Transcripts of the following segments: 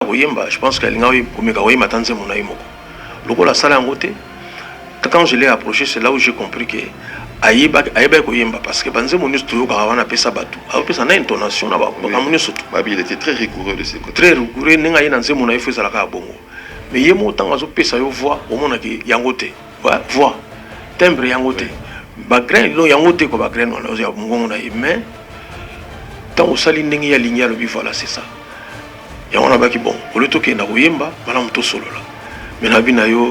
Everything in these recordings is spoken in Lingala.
Je pense qu'elle a eu la salle en côté. Quand je l'ai approché, c'est là où j'ai compris que Aïba Koyemba, parce que Banze Mounius Touyo a appelé ça Batou. A une intonation là-bas. Il était très rigoureux de ce côté. Très rigoureux, Nenga Yanze Mounaï fait ça la Bongo. Mais Yemo Tangazo Pesa yo voix au monde qui Yangote. Voix. Timbre Yangote. Bagrain, non Yangote ko Bagrain, on a Mungo mais tant au sali Nengi Linia le voilà, c'est ça. Ya on a baki bon. Au lieu de na Koyemba, Madame to solo là. Mais Nabina yo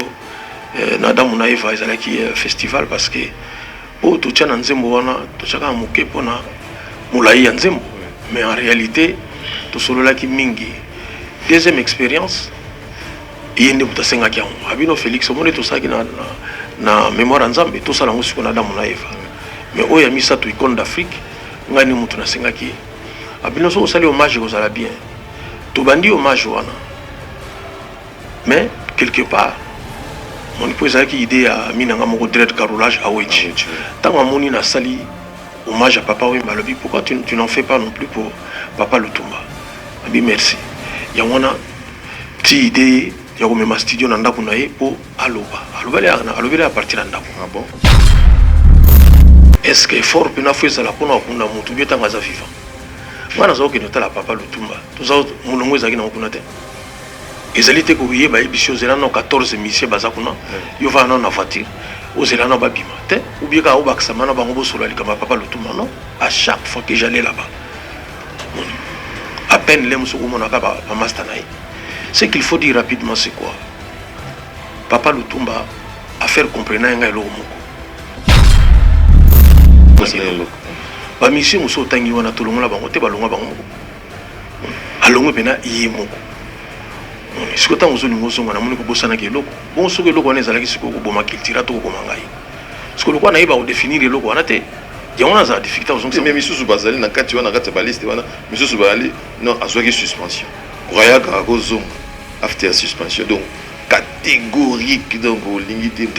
Nadam Naïva ezalaki festival parce que oh tout tient nzembo wana to chaka muke pona mulai ya nzembo mais en réalité to solo la ki mingi. Deuxième expérience yende mutasenga kya abino Félix omone to saki na mémoire nzambe to sala ngosiko na Nadam Naïva mais oh ya misa to icône d'Afrique ngani mutu na senga ki abino so sali hommage ko sala bien to bandi hommage wana mais quelque part mon épouse a idée à Minanga Moko direct carrelage à Ouichi. Tant que mon a sali hommage à Papa Wimba, pourquoi tu n'en fais pas non plus pour Papa Lutumba? Abi merci. Il y a une petite idée, il y a même un studio dans pour Aloba. Aloba à partir d'Andako. Ah bon? Est-ce que fort peut faire ça la pour nous na mutu bien tant vivant? Moi na zo que notala Papa Lutumba. Tous ça mon nom est na kunate. Les élites que vous voyez, ils ont 14 missions bazakuna. Ils vont en voiture. Aux élans babima. Ou bien quand on va s'amana bango sur la comme Papa Lutumba non. À chaque fois que j'allais là-bas, à peine les musulmans monaka ba mastanaï. Ce qu'il faut dire rapidement c'est quoi? Papa Lutumba a fait comprendre un gars moko. Ba mission muso tangi wana tolonga bango te balonga bango. Alongo pena yemoko. Ce que tu as besoin de nous, on a mon épouse qui est loco. Bon, ce que l'on est à la question de comment qu'il tire à tout comment gagne. Ce que l'on a va définir les locaux, on a été. Il y a une difficulté. Mais Monsieur Soubazali, dans le cas où on a raté la liste, Monsieur Soubazali, non, à soit suspension. Roya Garagozom, after suspension. Donc, catégorique, donc, limité.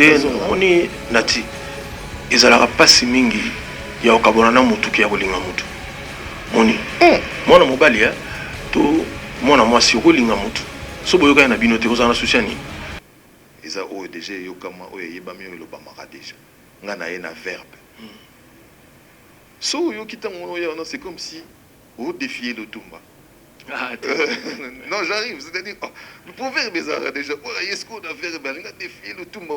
On est nati. Ils n'allaient pas si mingi. Il y a un cabana moutou qui a volé un moutou. On est. Moi, on a mobile, tout. Moi, on a moi, si on volé un moutou. So boyoka na binote ozana sociani eza o déjà yokama o yebami o lobamaka déjà nga na ye na verbe so yokita ngono ya non c'est comme si o défier le Tumba. Non j'arrive c'est-à-dire le proverbe est déjà est-ce qu'on a verbe nga défier le Tumba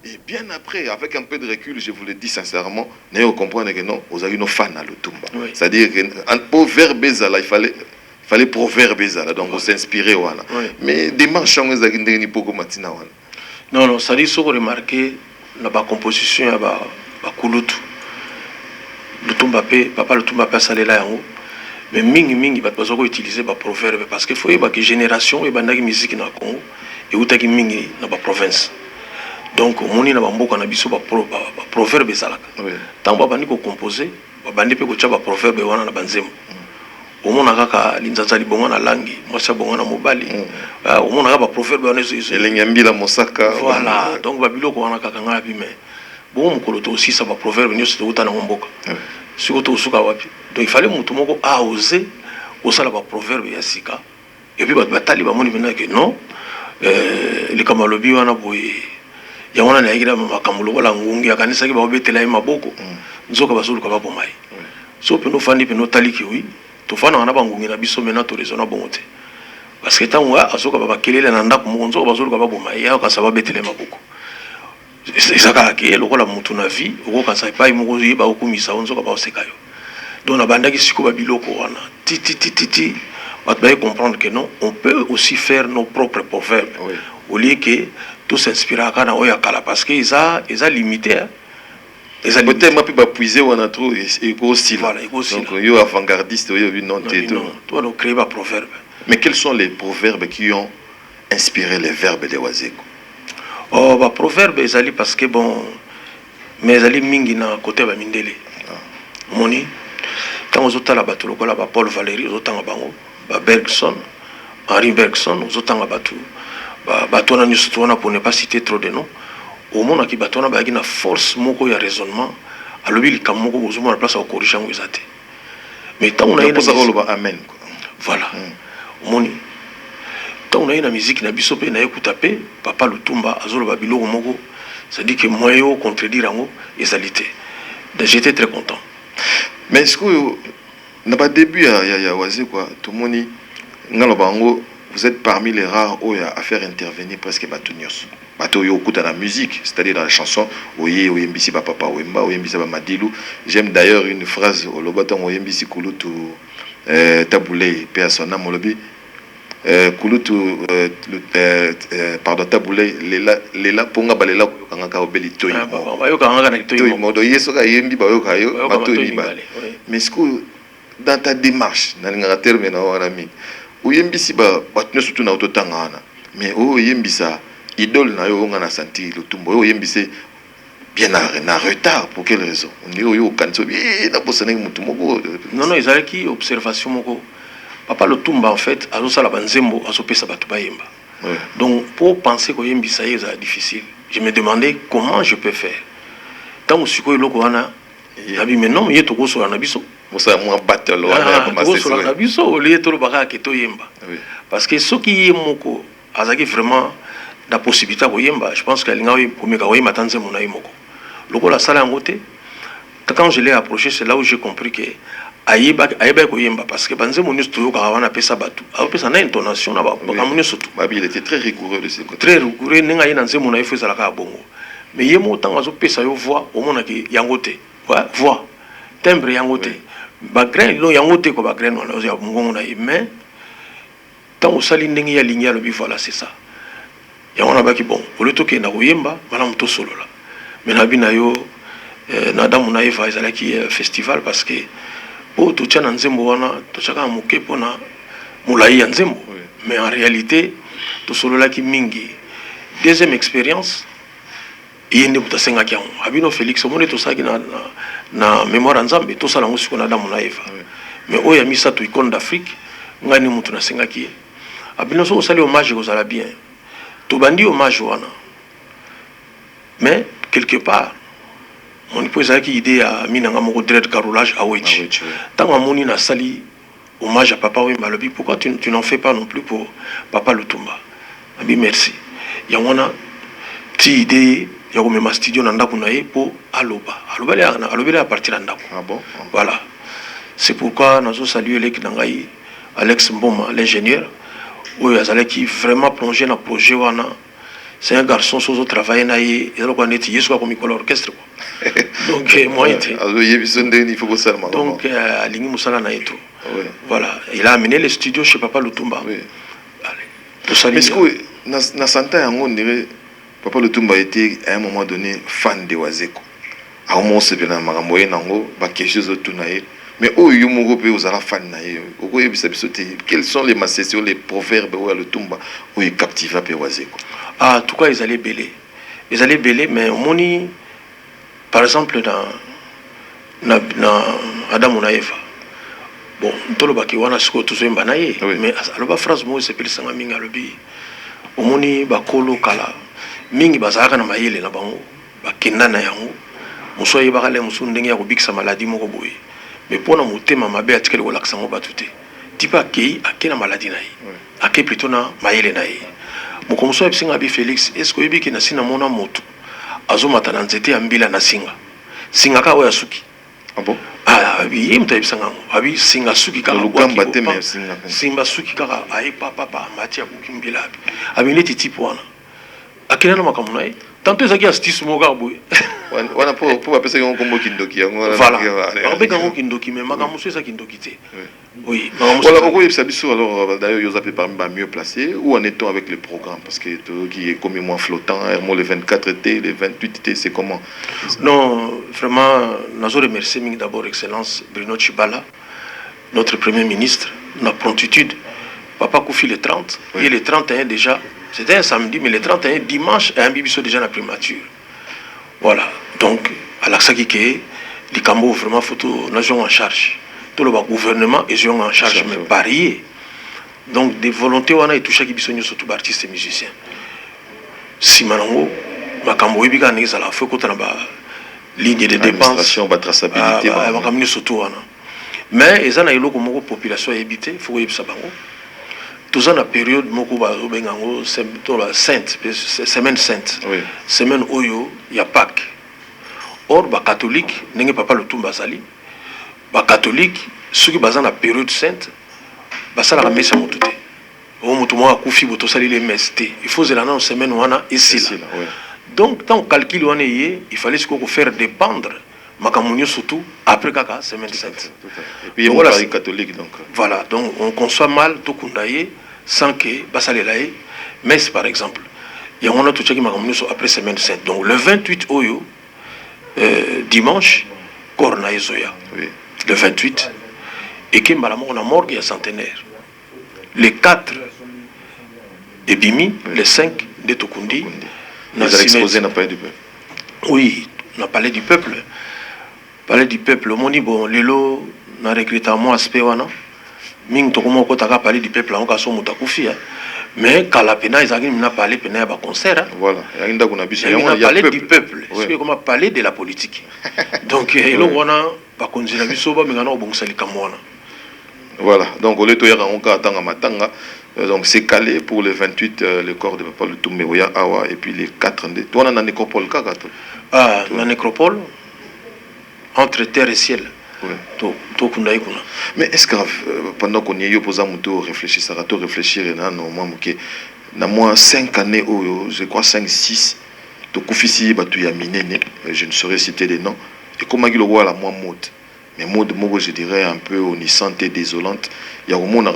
et bien après avec un peu de recul je vous le dis sincèrement n'ayez comprendre que non vous avez nos fans à le Tumba c'est-à-dire que un proverbe là il fallait proverbe là donc on s'inspirer voilà mais des marchands ils ont beaucoup matina voilà non ça dit ce qu'on remarqué la composition ya ba kulutu Lutumba pe Papa Lutumba pe salé là en haut mais mingi ba besoin utiliser ba proverbe parce que faut y ba que génération et bandaki musique na Congo et utaki mingi na ba province donc moni na ba mboka na biso ba proverbe salaka tant ba bandi ko composer ba bandi pe ko cha ba proverbe wana na banzemo au monde kaka linzatsa libongo na langi mwasa bongo na mobali au monde kaka ba proverbe wana elengambi la mosaka voilà donc ba biloko wana kaka ngapi mais bon mukolo to aussi ça ba proverbe nyoso to utana mboka siko to suka wapi donc il fallait mutu moko a oser osala ba proverbe ya sika et puis ba batali ba moni maintenant que non les kamalobi wana boye ya wana na ikira makambo lokola ngungi akanisa ki ba obetela maboko nzoka basulu ka ba bomai so peno fandi peno taliki oui tofana wana bangungi na biso mena to raisonna bonté parce que tant wa asoka baba kelele na ndako monzo bazolo ka baboma ya ka saba betele maboko c'est ça ka lokola mutu na vie oko ka sa pa imoko yeba okumisa onzo ka ba osekayo donc na bandaki siko ba biloko wana ti on doit comprendre que non on peut aussi faire nos propres proverbes au lieu que tout s'inspirer à kana oya kala parce que ils a limité peut-être moi peut puiser on a trop éco style voilà éco style donc yo avant-gardiste yo non toi donc créer un proverbe mais quels sont les proverbes qui ont inspiré les verbes de Wazeko? Oh bah proverbe ezali parce que bon mais ezali mingi na côté ba mindele moni quand on zotala bato lokola ba Paul Valéry zotanga bango ba Bergson Henri Bergson zotanga bato ba bato na nyusto na pour ne pas citer trop de noms au monde qui batona ba na force moko ya raisonnement alobi likamoko ozoma na place au corriger ngo ezate mais tant on a une amen voilà moni on a une musique na biso pe na écoute pe Papa Lutumba azolo ba biloko moko, ça dit que moi yo contredire ngo ezalité. J'étais très content. Mais est-ce que n'a pas début ya Wazé quoi, tout le monde ngalo bango, vous êtes parmi les rares à faire intervenir presque Batunios. Bato yo écoute la musique, c'est-à-dire dans la chanson oye oyembisi ba papa oyemba oyembisi ba madilu. J'aime d'ailleurs une phrase au lobaton oyembisi kulutu taboulé pe à son âme lobi kulutu pardon taboulé lela ponga balela kanga obeli toyi ba yo kanga na toyi modo yeso ka yembi ba yo kayo matoyi ba. Mais est-ce que dans ta démarche na ngara terme na wana mi oyembisi ba batno surtout na ototanga na mais oyembisa idole na yo ngana senti Lutumba oyembise bien en retard. Pour quelle raison? On dit yo kanso na posana mutu moko. Non ezalaki observation moko. Papa Lutumba en fait azosala banzembo azopesa batu bayemba. Donc pour penser que yembisa c'est difficile, je me demandais comment je peux faire. Tant que eloko wana yabi mais non yeto ko so na biso. Mosa moi battle wana commencer so na biso au lieu to baka ke to yemba. Parce que ce qui yemoko azaki vraiment la possibilité de yemba, je pense qu'elle n'a pas eu pour me yemba tant que mon aimoko. Le la salle en côté, quand je l'ai approché, c'est là où j'ai compris que aïeba yemba parce que banze mon studio kawana pesa batu. Alors pesa na intonation na ba kamunyo surtout. Babi il était très rigoureux de ce côté. Très rigoureux, nenga yena nze mon aïfo za la ka bongo. Mais yemo tant azo pesa yo voix au mona ki yangote. Ouais, voix. Timbre yangote. Bagrain lo yangote ko bagrain wana ozo ya mungongo na mais tant au sali ndenge ya ligne le bi voilà c'est ça. Et on a baki bon au lieu que na oyemba malam to solo là mais na bina yo na damu na eva ezalaki festival parce que o to tchana nzembo wana to chaka muke pona mulai ya nzembo mais en réalité to solo là ki mingi. Deuxième expérience yende mutasenga kya abino Félix omone to saki na mémoire nzambe to sala ngusiko na damu na eva mais o ya misa to icône d'Afrique ngani mutu na senga ki abino so sali hommage ko sala bien. Tout bandi hommage wana. Mais quelque part, mon épouse a idée à minanga moko dread carolage à Wechi. Tant à moni na sali hommage à papa Wemba lobi, pourquoi tu n'en fais pas non plus pour Papa Lutumba? Abi merci. Ya wana ti idée ya ko mema studio na ndako na ye pour aloba. Aloba à partir ndako. Ah bon? Voilà. C'est pourquoi nous avons salué l'équipe d'Angaï, Alex Mboma, l'ingénieur. Oui, qui vraiment plongé dans le projet. C'est un garçon qui travaille dans l'orchestre. Donc, moi, donc, voilà, il a amené les studios chez Papa Lutumba. Est-ce que Papa Lutumba était à un moment donné fan de Wazeko? À un moment, c'est bien, quelque chose de mais où est le fan? Quels sont les macétions, les proverbes où le Tumba où il captive Wazeko? Ah, en tout cas, ils allaient bêler. Ils allaient bêler, mais moni, par exemple, dans Adam ou Eva. Bon, tout le baki wana siko tout ça mbanaye. Mais alors la phrase moi c'est plus sanga minga lobi. Omoni bakolo kala. Mingi bazaka na mayele na bango. Bakenda na yango. Muso yeba kale muso ndenge ya kobikisa maladie moko boye. Mais pour nous motema mabe atikeli ko laksa ngo batute. Tipa kei akena maladie na yi. Ake plutôt na mayele na yi. Mokomso ebisinga bi Félix est-ce que yebiki na sina mona moto. Azomata na nzete ya mbila na singa. Singa ka oya suki. Ah bon? Ah oui, il me semble abi singa suki kaka lugamba teme singa. Simba suki kaka ai papa matia bukimbila abi. Abi neti tipo wana. Akena na makamuna yi. Tanto ezaki astuce moka boye. Wana pour appeler ça comme kindoki. Voilà. Avec un kindoki mais magamuso ça kindoki te. Oui. Voilà, pourquoi il s'habille alors d'ailleurs ils appellent parmi les mieux placés ou en étant avec le programme parce que qui est comme moi flottant, le 24T, le 28T, c'est comment? Non, vraiment nous remercions d'abord excellence Bruno Chibala, notre premier ministre, la promptitude. Papa Koufi le 30 et le 31 déjà. C'était un samedi, mais le 31 dimanche, un bibiso déjà la primature. Voilà. Donc, à l'Aksakike, les Cambo vraiment photo, nous sommes en charge. Tout le gouvernement est en charge, mais parier. Donc, des volontés, on a touché qui sont surtout artistes et musiciens. Si Manango, ma Cambo, il y a la feu contre la ligne de dépenses. La traçabilité. Mais ils ont une population habitée, il faut que ça. Tous en a période moko ba obengango sainte, semaine sainte. Oui. Semaine oyo ya Pâques. Or ba catholique ndenge papa Lutumba sali. Ba catholique ceux qui basent na période sainte basala la messe motuté. O mutu mo akufi boto sali les messes. Il faut zela na semaine wana ici là. Donc tant calcul wana il fallait ce qu'on faire dépendre Makamunyo surtout après kaka semaine sainte. Et puis il y a voilà, Paris catholique donc. Voilà, donc on conçoit mal tout kundaye sans que basalelaye messe par exemple. Il y a un autre qui Makamunyo après semaine sainte. Donc le 28 oyo dimanche Corna Zoya. Oui. Le 28 et qui malamo on a morgue il centenaire. Les 4 et Bimi, les 5 de Tokundi. Nous allons exposer dans le palais du peuple. Oui, dans le palais du peuple. Palais du peuple, on dit bon, lelo na regretta moi aspect wana. Ming to komo ko taka palais du peuple on ka so mutakufi. Mais kala pena ils arrivent na parler pena ba concert. Voilà, il y a une date qu'on a vu il y a palais du peuple, c'est comme palais de la politique. Donc il wana ba konzila biso ba mengana obongisa likamwana. Voilà, donc au lieu de faire un cas à Matanga, donc c'est calé pour le 28 le corps de Papa Lutumba Awa et puis les 4 toi on a la nécropole kakato. Ah, la nécropole entre terre et ciel. Oui. Mais est-ce que pendant qu'on y est opposé à Mouto réfléchir ça va réfléchir et non moi que dans moins 5 années je crois 5 6 to kufisi batu ya minene je ne saurais citer les noms et comment il le voit la moi mode. Mais mode je dirais un peu onissante et désolante. Il y a au monde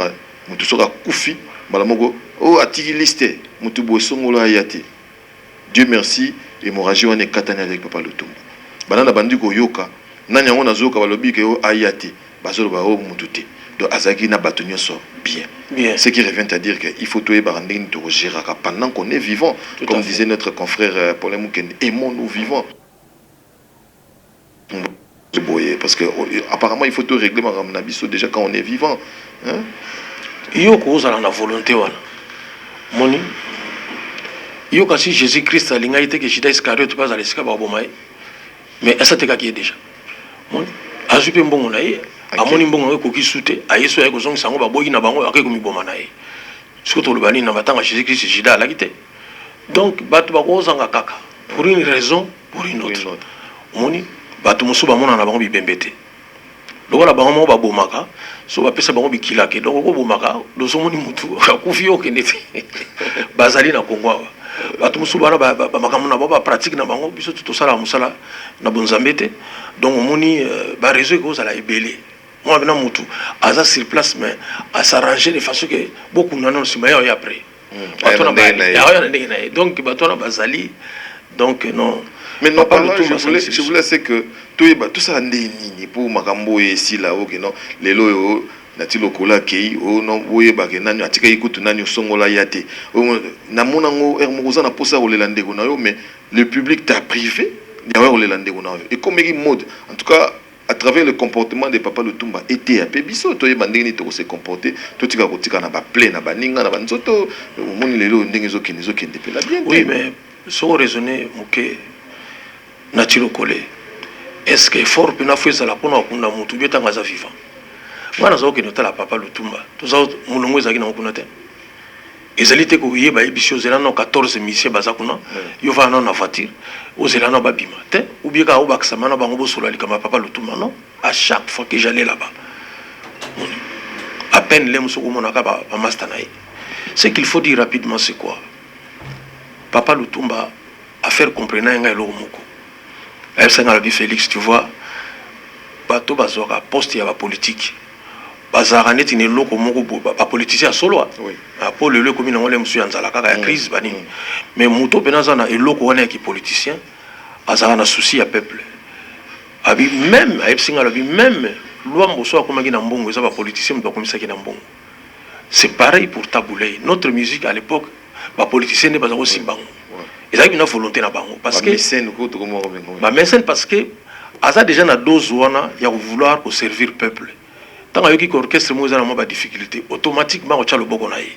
mutu soka kufi malamogo oh atiki liste mutu boisongo la yate. Dieu merci hémorragie on est katana avec Papa Lutumba. Banana bandi ko yoka nanya on azoka balobi ke o ayate bazolo ba o mututé. Donc azaki na batonyo so bien. Bien. Ce qui revient à dire que il faut tout barandine to gérer pendant qu'on est vivant tout comme disait notre confrère Paul Mukende aimons-nous vivants. Parce que apparemment il faut tout régler déjà quand on est vivant hein? Yo cause la volonté wana moni yo kasi Jésus Christ alinga ite que Judas Iscariote pas aller sika ba bomai mais ça te kaki déjà moni azupe mbongo na ye amoni mbongo ko kisute ayeso ya ko zongi sango ba boyi na bango akeko mi boma na ye surtout le bani na batanga Jésus Christ Judas la kite donc batu ba ko zanga kaka pour une raison pour une autre moni bato musu ba mona na bango bibembete lokola bango mo ba bomaka so ba pesa bango bikilake donc ko bomaka dozo moni mutu akufi yo kenete bazali na Kongo bato musu bana ba makamu na ba pratique na bango biso tout sala musala na bonzambete donc moni ba réseau ko sala ebele moi bena mutu aza sur place mais à s'arranger de façon que beaucoup n'en sima yo après bato na ba donc bato na bazali donc non. Mais non, je voulais c'est que tout ça n'est pour Makambo et si là, ok, non, les loyaux, Natilo Kola Kei, oh non, oui, Bakenano, Atika Ikutu Nano Songola Yate, Namonango, Hermosa n'a pas ça au Lélande, mais le public t'a privé, il y a au Lélande, et comme il mode, en tout cas, à travers le comportement de Papa Lutumba, était un peu biso, toi, Bandini, tu se comporter, toi, tu vas continuer à plein, à Baninga, à Banzoto, au monde, les lots, Nengezo, Kenezo, Kendepe, la bien. Oui, mais, sans raisonner, ok. Natilo Kole. Est-ce que fort pena fait ça la pona okunda mutu beta ngaza vivant. Ngana zo ke notala Papa Lutumba. Toza mulongo ezaki na okuna te. Ezalite ko yeba ebisio zela no 14 mission bazakuna. Yo va na voiture. O zela na babima te. Ou bien ka o bakisama na bango bosolo alikama Papa Lutumba non. À chaque fois que j'allais là-bas. À peine les musoko monaka ba master naï. Ce qu'il faut dire rapidement c'est quoi? Papa Lutumba a faire comprendre nga eloko moko. Elle s'est dit Félix, tu vois, bateau bazora poste ya ba politique. Bazara net ni loko moko ba politicien solo. Oui. Pour le comme on l'aime sur nzala kaka ya crise bani. Mais muto penaza na eloko wana ki politicien azara na souci ya peuple. Abi même a singa lobi même loi mboso akoma ki na mbongo eza ba politicien mto komisa ki na mbongo. C'est pareil pour Taboulé. Notre musique à l'époque ba politicien ne bazako simbango. Ils ont une volonté na bango parce que mécène parce que asa déjà na dose wana ya vouloir pour servir peuple. Tant yoki ko orchestre mo na ba difficulté automatiquement o tchalo boko na ye.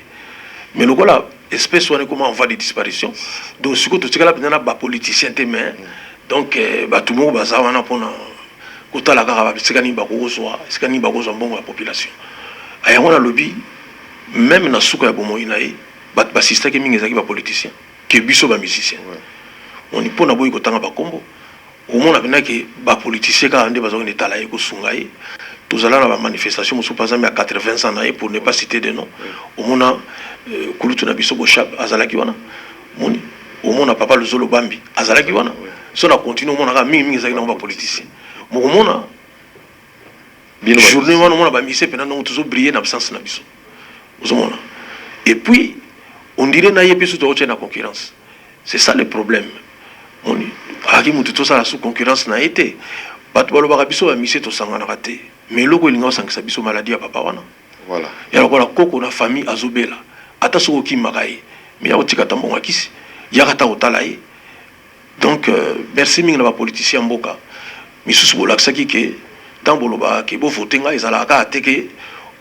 Mais le voilà espèce wana comment on va de disparition. Donc ce que tu tikala bina ba politicien te mais donc ba tout mo baza wana pona kota la kara ba sikani ba ko so sikani ba ko so mbongo la population. Aya wana lobby même na suka ya bomo inae ba sister ki mingi zaki ba politicien que biso ba musicien on y pona boy ko tanga ba kombo au moins na ke ba politicien ka ande bazo ne tala ko sunga ye tous allons à la manifestation musu par exemple à 80 ans na pour ne pas citer de nom au moins kulutu na biso bo chap azalaki wana moni au moins papa le zolo bambi azalaki wana so na continue au moins na mingi zaki na ba politicien mo au moins journée wana mona ba mise pendant nous toujours briller en absence na biso ozomona et puis on dirait na yepi sous d'autres na concurrence c'est ça le problème on aki mutu to ça la sous concurrence na été bato baloba biso ba mise to sanga na raté mais loko linga sangisa biso maladie ya papa wana voilà ya lokola koko na famille azobela ata soko ki makai mais ya otika tambonga kisi ya kata otala ye donc merci mingi na ba politicien mboka misusu bolakisaki ke tamboloba ke bo voter nga ezalaka ateke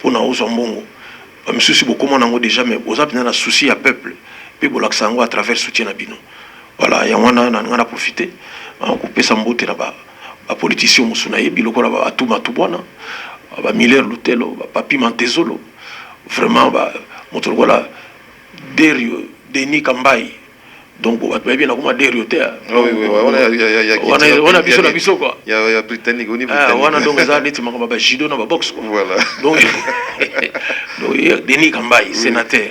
pona ozo mbongo misusu bokoma nango déjà mais oza pena na souci ya peuple pe bolakisa yango à travers soutien na bino voilà ya wana na ngana profiter ko pesa mbote na ba politicien musuna yebi lokola ba atuma tubwana ba Miller Lutelo ba Papi Mantezolo vraiment ba moto lokola Derio Denis Kambai donc on va bien na kuma Derio te oui on a biso na biso quoi ya britannique on est britannique on a donc ça net makama ba judo na ba boxe quoi voilà donc Denis Kambai sénateur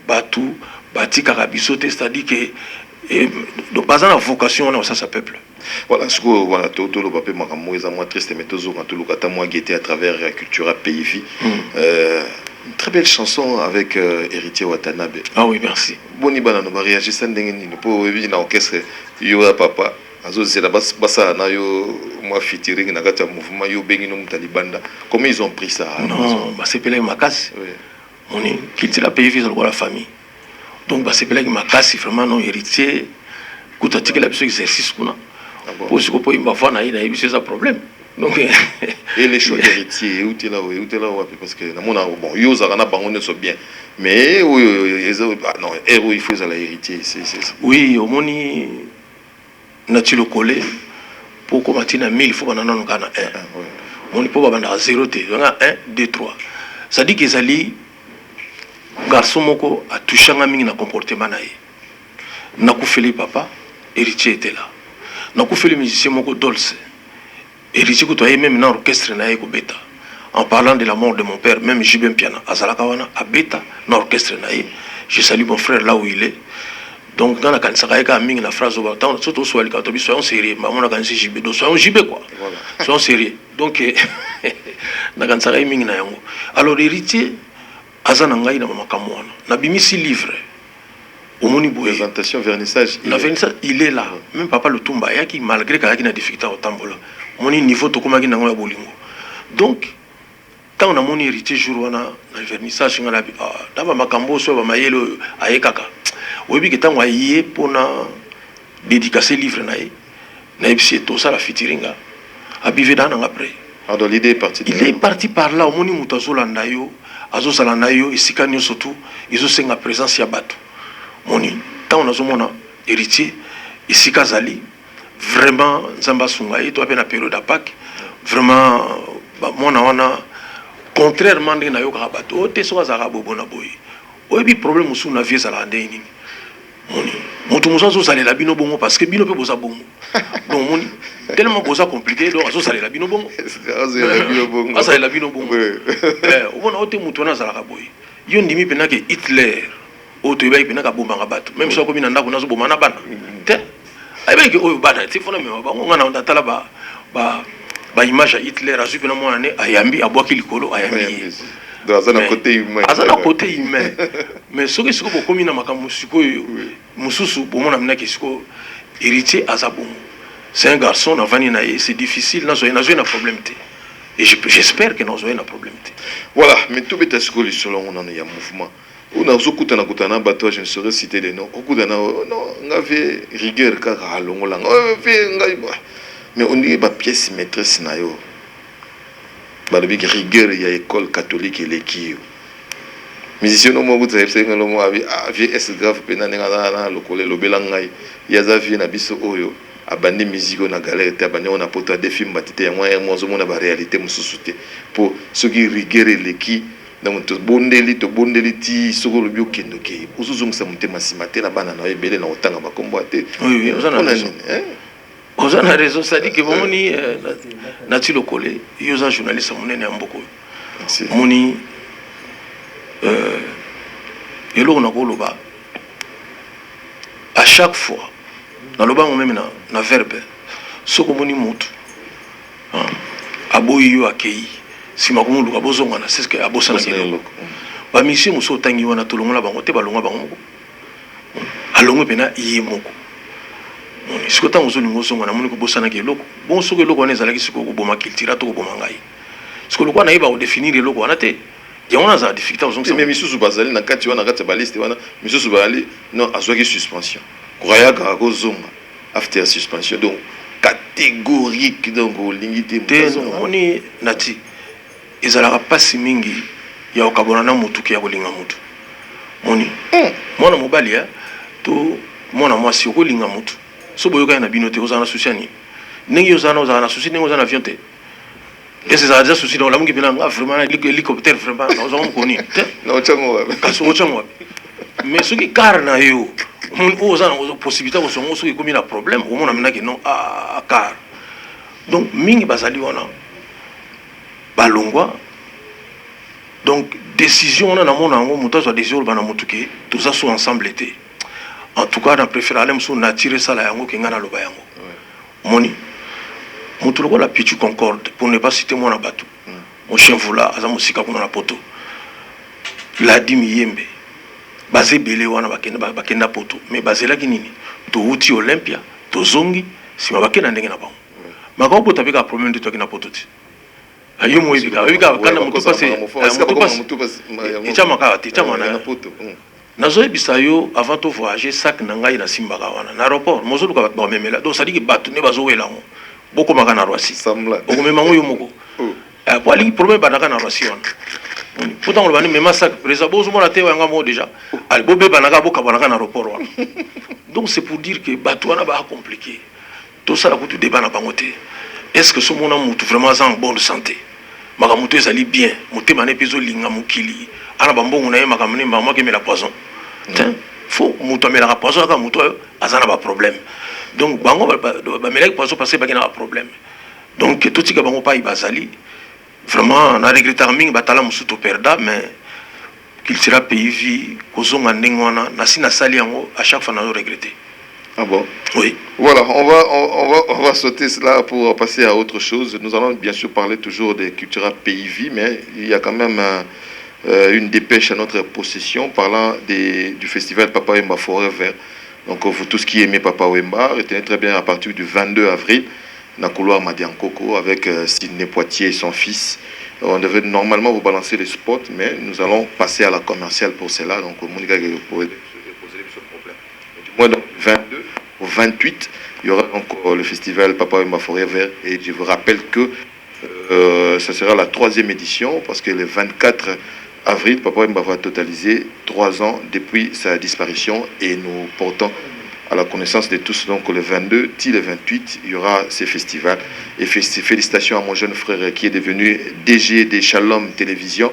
batu batika biso te c'est-à-dire que donc pas en vocation on a ça peuple. Voilà, ce que voilà, tout le papier m'a moins triste, mais toujours quand tout le cas moi guetté à travers la culture pays. Une très belle chanson avec Héritier Watanabe. Ah oui, merci. Boni bana no réagir sans dengue ni pour vivre dans orchestre yo papa. Azo c'est la bassa na yo moi featuring na kata mouvement yo bengi no mutalibanda. Comment ils ont pris ça? Non, bah c'est pelé makasi. On est quitter la pays sur la famille. Donc bah c'est pelé makasi vraiment non héritier. Kuta tikela biso exercice kuna. Pour ce qu'on va voir, il y a c'est un problème. Donc, et les choix d'héritiers, où tu es là, parce que bon, ils sont bien, mais non, il faut l'héritier. Oui, au moins, naturel collé pour combattre 1000, il faut qu'on en ait un. On ne peut pas avoir 0, 1, 2, 3. Ça dit qu'ils allaient, garçon moko a touché un ami dans comportement naïe. N'a pas fait les papa, héritier était là. Na ko fait le musicien moko Dolce héritier ko toye même dans orchestre na eko beta en parlant de la mort de mon père même Jibem Piana azalaka wana a beta dans orchestre na je salue mon frère là où il est donc dans la kanisa ka mingi na phrase au temps surtout soit le catholique soyons sérieux maman na kanisa Jibé donc soyons Jibé quoi voilà soyons sérieux donc na kanisa ka mingi na yango alors héritier azana ngai na mama kamwana na bimisi livre présentation, vernissage. Il est là. Même papa le Tumba, malgré qu'il y a des difficultés au Tambola. Mon niveau, tout comme il y a bolingo. Donc, quand on a mon héritier, jour on a le vernissage, on a d'abord ma cambo, soit ma yelo, aïkaka. Oui, que tant qu'on pour dédicacer livre naïe, naïe c'est tout ça la fitiringa. Abivé dans après. Alors l'idée est partie. Il est parti par là. Au moni mutazolandayo, azosalandayo, et si quand nous surtout, ils ont une présence ya bateau. Moni, tant on a mon héritier, ici Kazali, vraiment, Zamba Sungaï, toi, la période à Pâques, vraiment, mon a contrairement à Nayo Karabato, t'es soit Zarabo Bonaboy. Oui, problème sous la vie à la Ndéni. Moni, mon tout monde ça la bino bongo parce que bino peut bosa bongo. Donc, moni, tellement bosa compliqué, donc ça la bino bongo. Ça la bino bongo. On a ôté moutona Zaraboy. Yon dimi penake Hitler. Oto ibai pena ka bomba ngabatu même so ko mina ndako nazo bomana bana te aibe ke oyo bana te fona me ba ngana onda tala ba image ya Hitler azu pena mwana ne ayambi abwaki likolo ayambi dans un côté humain azana côté humain mais soki siko bokomi na makambo siko mususu bomona mina ke siko héritier azabongo c'est un garçon na vani na c'est difficile nazo na problème te et j'espère que nazo na problème te voilà mais tout beta siko li selon on en a mouvement. On a aussi coupé na bateau, je ne saurais citer des noms. On a fait rigueur car à l'ongolang. Mais on dit bah pièce maîtresse na yo. Bah depuis rigueur il y a école catholique et l'équipe. Musicien no mo vous savez c'est le mot avi es grave pena na le collège le belangai. Il y a zavi na biso oyo. Abandé musique na galère te abandé on a porté des films batité moi zo mona ba réalité mususu te pour ceux qui rigueur et l'équipe donc to bondeli ti soko le bio kendo ke uzuzung sa mutema simate na bana na ebele na otanga bakombo ate oui on a raison on a raison ça dit que moni nati lokole yoza journaliste monene ya mboko moni elo na koloba à chaque fois dans le banc même na verbe soko moni mutu aboyi yo akei sima ko muluka bozonga na c'est ce que abosana kelo ba mission muso tangi wana tolongola bango te balonga bango moko alongo pena iye moko siko tango zo lingo songa na moni ko bosana keloko bon soko eloko wana ezalaki siko ko boma kiltira to ko boma ngai siko lokwa na iba o définir eloko wana te yango za difficulté ozonga mais misusu bazali na kati wana kati ba liste wana misusu bali non azwaki suspension koya ka ko zonga after suspension donc catégorique donc lingité moni nati ezalaka pasi mingi ya okabona na mutu ki ya kolinga mutu moni mwana mobali ya to mwana mwasi okolinga mutu so boyoka na bino te ozana souci ni ndenge ozana souci ndenge ozana avion te et c'est ça déjà souci dans la mungi pena vraiment hélicoptère vraiment ozana mukoni na chango kaso ochango mais ce qui carna yo mon ozana possibilité ko songo so ki komi na problème au mona menaki non a car donc mingi bazali wana balongwa donc décision on a mon ango muta so décision bana mutuke tout ça sont ensemble été en tout cas on préfère aller muso na tirer ça la yango kinga na loba yango moni mutu lokola pichu concorde pour ne pas citer mon abatu mon chien vola aza musika kuna na poto la dimi yembe basé belé wana bakenda poto mais basé la kinini to uti Olympia to zongi si mabakena ndenge na bango makao poto avec un problème de toi qui na poto ti ayo mo ibika kana mutu passé ichama ti chama na poto nazo ebisa yo avant to voyager sac na ngai na simbaka wana na aéroport mozolu ka ba memela donc ça dit que batu ne bazo wela ngo boko makana roisi boko memango yo moko pour ali problème banaka na roisi wana pourtant on va ni même sac président bozo mona te wanga mo déjà ali bobe banaka boka banaka na aéroport wana donc c'est pour dire que batu wana ba compliqué tout ça la kutu débat na bango te est-ce que ce mona mutu vraiment en bonne santé makamutu ezali bien mutema ne pezo linga mukili ana bambongo na ye makamune mbama ke mela poison faut mutu amela poison ka mutu azana ba problème donc bango ba mela poison parce que ba kena problème donc tout tika bango pa ibazali vraiment na regretter mingi batala musuto perda mais qu'il sera payé vie kozonga ndengwana na sina sali yango à chaque fois na regretter. Ah bon? Oui. Voilà, on va sauter cela pour passer à autre chose. Nous allons bien sûr parler toujours des cultures pays-vie, mais il y a quand même une dépêche à notre possession parlant du festival Papa Wemba Forever. Donc vous tous qui aimez Papa Wemba, retenez très bien à partir du 22 avril, dans le couloir Madiankoko avec Sidney Poitier et son fils. On devait normalement vous balancer les spots, mais nous allons passer à la commerciale pour cela. Donc Monica pourrait poser ce problème. Du moins, donc, 22 au 28, il y aura encore le festival Papa Wemba Forever. Et je vous rappelle que ce sera la 3e édition, parce que le 24 avril, Papa Wemba va totaliser 3 ans depuis sa disparition. Et nous portons à la connaissance de tous, donc le 22, le 28, il y aura ces festivals. Et félicitations à mon jeune frère qui est devenu DG des Shalom Télévision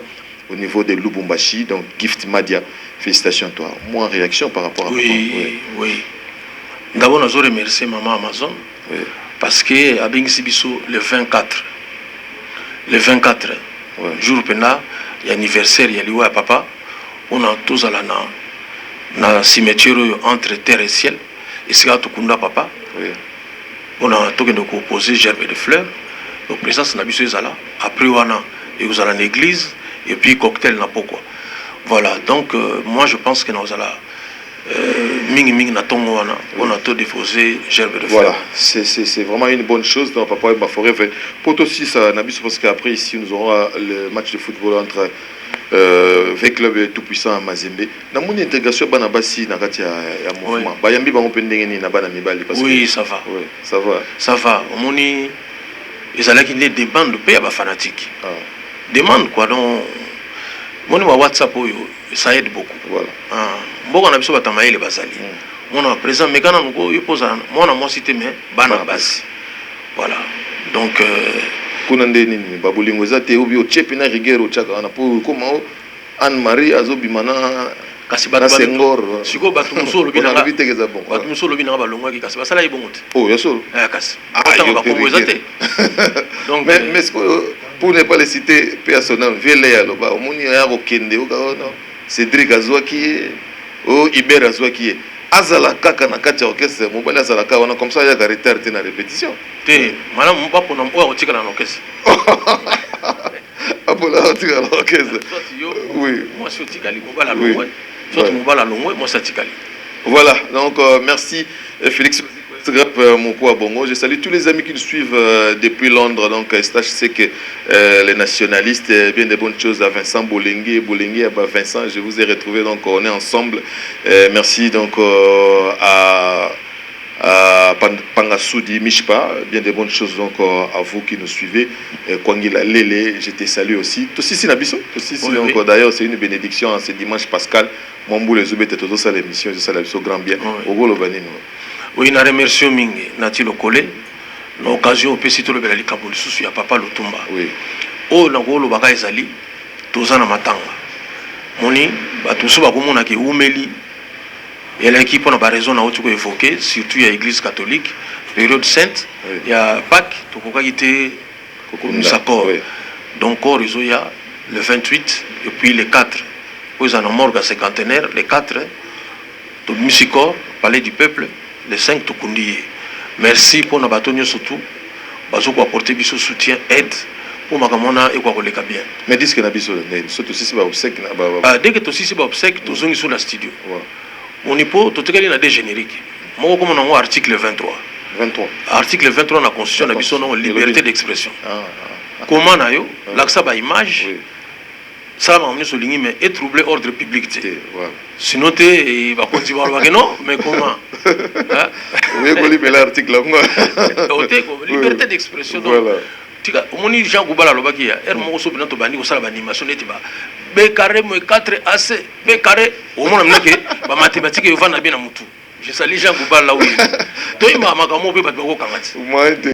au niveau de Lubumbashi, donc Gift Madia. Félicitations à toi. Moi, en réaction par rapport à oui. D'abord, nous remercier Maman Amazon parce que à Bingsibiso, le 24, jour pena, il y a anniversaire, il y a liwa papa, on a tous à na cimetière entre terre et ciel, et c'est là tout papa. On a tout posé gerbe de fleurs, donc présence n'a biso là. Après on a et vous allez à l'église et puis cocktail n'a pas quoi. Voilà, donc moi je pense que nous allons Ming Natongo, on a tout déposé gerbe de fleurs. Voilà, c'est vraiment une bonne chose dans Papa Wemba Forever. Pour toi aussi, ça n'a parce qu'après ici nous aurons le match de football entre V Club tout puissant à Mazembe. Dans mon intégration, Banabasi n'a pas de mouvement. Bayambi va ouvrir na bana mibali parce oui, ça va. Oui, ça va. Ça va. Moni, ils allaient qu'il y ait des bandes de paix à fanatiques. Demande quoi donc. Moni wa WhatsApp ça aide beaucoup. Voilà. Beaucoup on a besoin de tamaï les basali. Mon a présent mais quand on nous pose moi on a moi cité mais Banabasi. Voilà. Donc kuna nde nini babolingo eza te obi ochepe na rigueur ochaka wana po koma Anne Marie azobimana kasi bato Senghor siko bato musolo binanga bitegeza bon bato musolo binanga balongwa ki kasi basala ibongo te oh yasolo kasi autant ba kongo ezate donc mais pour ne pas les citer personnel vele ya loba omoni ya kokende okaona Cédric azwaki o Iber azwaki azala kaka na kati ya orchestre mobali azala kaka wana comme ça ya ka retard te na répétition te madame mbapo na mboa otikala na orchestre apola otikala na orchestre oui moi je otikali mobala longwe soit mobala longwe moi ça tikali voilà donc merci Félix mon quoi bongo. Je salue tous les amis qui nous suivent depuis Londres. Donc, je sais que les nationalistes, bien des bonnes choses à Vincent Bolengue, à Vincent, je vous ai retrouvé. Donc, on est ensemble. Merci donc à Pangasoudi Mishpa, bien des bonnes choses donc à vous qui nous suivez. Kwangila Lele, je te salue aussi. Toi aussi, Nabiso. Donc, d'ailleurs, c'est une bénédiction ce dimanche pascal. Mon boulot, les oubètes, tout ça, l'émission, je salue au grand bien. Au gros, le banino. Oui, na remercie mingi nati lokole na occasion opesi to lobela likambo lisusu ya papa Lutumba. Oui. O na ngolo baka ezali toza na matanga. Moni bato so bakomona ke umeli eleki pona ba raison na otu ko évoquer surtout ya église catholique période sainte ya Pâques to kokaki te kokoumisako. Donc réseau ya le 28 et puis le 4 aux en morgue cinquantenaire le 4 to Misicor palais du peuple les 5 Tukundi. Merci pour nos bâtons surtout. Bazo pour apporter biso soutien, aide pour makamona et quoi que les bien. Mais dis que na biso surtout si c'est pas obsèque dès que aussi c'est pas obsèque, tous on sur la studio. On y peut tout cas na des génériques. Moi comme on a article 23. 23. Article 23 na constitution na biso non liberté d'expression. Comment na yo l'accès à image ça va sur ligne mais est troublé ordre public. Sinon il va continuer à non mais comment oui qu'on lit l'article liberté d'expression donc tika omoni Jean Goubala lobaki ya mo so binato bandi ko sala ba animation netiba b carré moins 4 AC b carré au moins mneke ba mathématique yo vana bien na mutu je salue Jean Goubala oui to ima makamo pe ba ko kangati